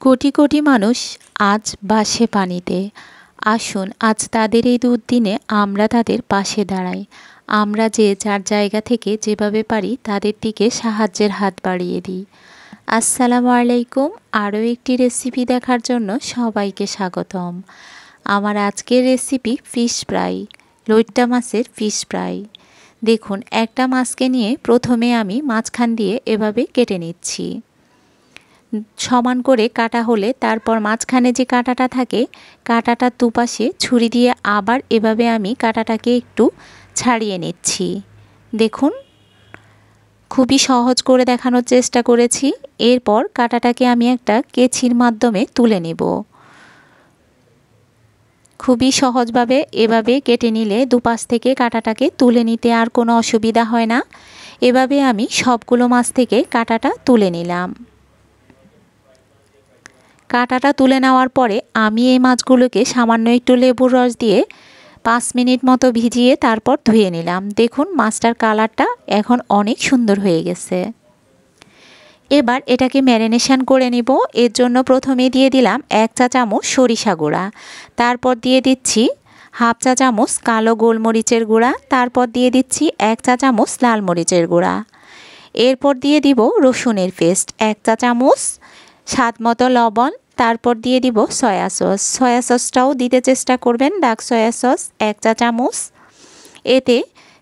কোটি কোটি মানুষ আজ বাসে পানিতে। আসুন আজ তাদের এই দুর্দিনে আমরা তাদের পাশে দাঁড়াই। আমরা যে যার জায়গা থেকে যেভাবে পারি তাদের দিকে সাহায্যের হাত বাড়িয়ে দিই। আসসালামু আলাইকুম। আরও একটি রেসিপি দেখার জন্য সবাইকে স্বাগতম। আমার আজকের রেসিপি ফিশ ফ্রাই, লইট্টা মাছের ফিশ ফ্রাই। দেখুন, একটা মাছকে নিয়ে প্রথমে আমি মাঝখান দিয়ে এভাবে কেটে নিচ্ছি। সমান করে কাটা হলে তারপর মাঝখানে যে কাঁটাটা থাকে, কাঁটাটার দুপাশে ছুরি দিয়ে আবার এভাবে আমি কাঁটাটাকে একটু ছাড়িয়ে নিচ্ছি। দেখুন, খুবই সহজ করে দেখানোর চেষ্টা করেছি। এরপর কাঁটাটাকে আমি একটা কেচির মাধ্যমে তুলে নেব। খুবই সহজভাবে এভাবে কেটে নিলে দুপাশ থেকে কাঁটাটাকে তুলে নিতে আর কোনো অসুবিধা হয় না। এভাবে আমি সবগুলো মাছ থেকে কাঁটাটা তুলে নিলাম। কাঁটাটা তুলে নেওয়ার পরে আমি এই মাছগুলোকে সামান্য একটু লেবুর রস দিয়ে 5 মিনিট মতো ভিজিয়ে তারপর ধুয়ে নিলাম। দেখুন, মাছটার কালারটা এখন অনেক সুন্দর হয়ে গেছে। এবার এটাকে ম্যারিনেশন করে নিব। এর জন্য প্রথমে দিয়ে দিলাম 1 চা চামচ সরিষা গুঁড়া, তারপর দিয়ে দিচ্ছি হাফ চা চামচ কালো গোলমরিচের গুঁড়া, তারপর দিয়ে দিচ্ছি 1 চা চামচ লাল মরিচের গুঁড়া, এরপর দিয়ে দিব রসুনের পেস্ট 1 চা চামচ, স্বাদ মতো লবণ, তারপর দিয়ে দিব সয়া সস। সয়া সসটাও দিতে চেষ্টা করবেন, ডার্ক সয়া সস 1 চা চামচ। এতে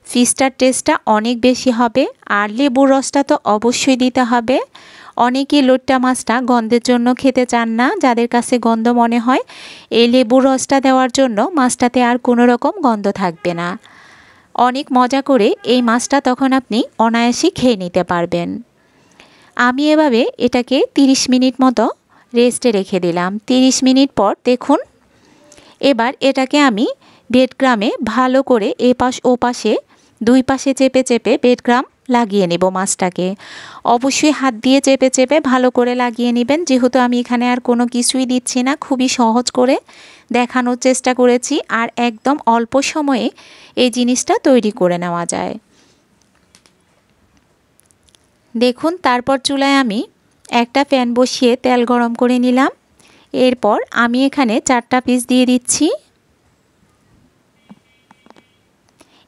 ফিশটার টেস্টটা অনেক বেশি হবে। আর লেবুর রসটা তো অবশ্যই দিতে হবে। অনেকেই লইট্টা মাছটা গন্ধের জন্য খেতে চান না। যাদের কাছে গন্ধ মনে হয়, এই লেবুর রসটা দেওয়ার জন্য মাছটাতে আর কোনো রকম গন্ধ থাকবে না। অনেক মজা করে এই মাছটা তখন আপনি অনায়াসে খেয়ে নিতে পারবেন। আমি এভাবে এটাকে 30 মিনিট মতো রেস্টে রেখে দিলাম। 30 মিনিট পর দেখুন, এবার এটাকে আমি ব্রেডক্রামে ভালো করে এপাশ ওপাশে দুই পাশে চেপে চেপে ব্রেডক্রাম লাগিয়ে নেব মাছটাকে। অবশ্যই হাত দিয়ে চেপে চেপে ভালো করে লাগিয়ে নেবেন, যেহেতু আমি এখানে আর কোনো কিছুই দিচ্ছি না। খুবই সহজ করে দেখানোর চেষ্টা করেছি, আর একদম অল্প সময়ে এই জিনিসটা তৈরি করে নেওয়া যায়। দেখুন, তারপর চুলায় আমি একটা প্যান বসিয়ে তেল গরম করে নিলাম। এরপর আমি এখানে 4টা পিস দিয়ে দিচ্ছি।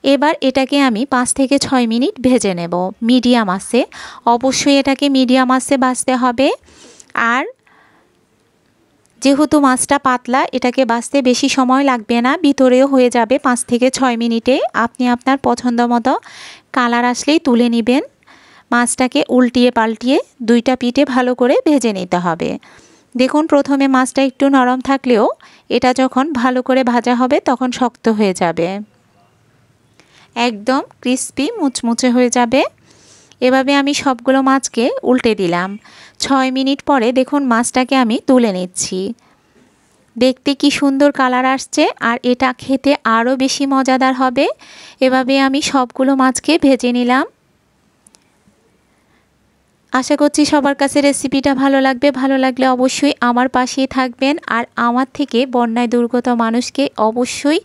এবার এটাকে আমি 5 থেকে 6 মিনিট ভেজে নেব মিডিয়াম আঁচে। অবশ্যই এটাকে মিডিয়াম আঁচে ভাজতে হবে। আর যেহেতু মাছটা পাতলা, এটাকে ভাজতে বেশি সময় লাগবে না, ভিতরেও হয়ে যাবে 5 থেকে 6 মিনিটে। আপনি আপনার পছন্দ মতো কালার আসলেই তুলে নেবেন। মাছটাকে উল্টিয়ে পাল্টিয়ে 2টা পিঠে ভালো করে ভেজে নিতে হবে। দেখুন, প্রথমে মাছটা একটু নরম থাকলেও এটা যখন ভালো করে ভাজা হবে তখন শক্ত হয়ে যাবে, একদম ক্রিস্পি মুচমুচে হয়ে যাবে। এভাবে আমি সবগুলো মাছকে উল্টে দিলাম। 6 মিনিট পরে দেখুন মাছটাকে আমি তুলে নিচ্ছি। দেখতে কি সুন্দর কালার আসছে, আর এটা খেতে আরও বেশি মজাদার হবে। এভাবে আমি সবগুলো মাছকে ভেজে নিলাম। আশা করছি সবার কাছে রেসিপিটা ভালো লাগবে। ভালো লাগলে অবশ্যই আমার পাশেই থাকবেন, আর আমার থেকে বন্যায় দুর্গত মানুষকে অবশ্যই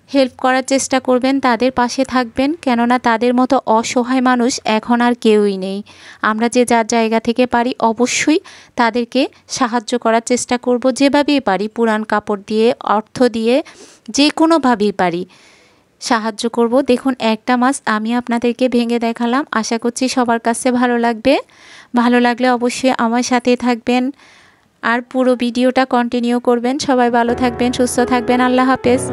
হেল্প করার চেষ্টা করবেন, তাদের পাশে থাকবেন। কেননা তাদের মতো অসহায় মানুষ এখন আর কেউই নেই। আমরা যে যার জায়গা থেকে পারি অবশ্যই তাদেরকে সাহায্য করার চেষ্টা করব, যেভাবেই পারি। পুরান কাপড় দিয়ে, অর্থ দিয়ে, যে কোনোভাবেই পারি সাহায্য করব। দেখুন, একটা মাছ আমি আপনাদেরকে ভেঙে দেখালাম। আশা করছি সবার কাছে ভালো লাগবে। ভালো লাগলে অবশ্যই আমার সাথে থাকবেন আর পুরো ভিডিওটা কন্টিনিউ করবেন। সবাই ভালো থাকবেন, সুস্থ থাকবেন। আল্লাহ হাফেজ।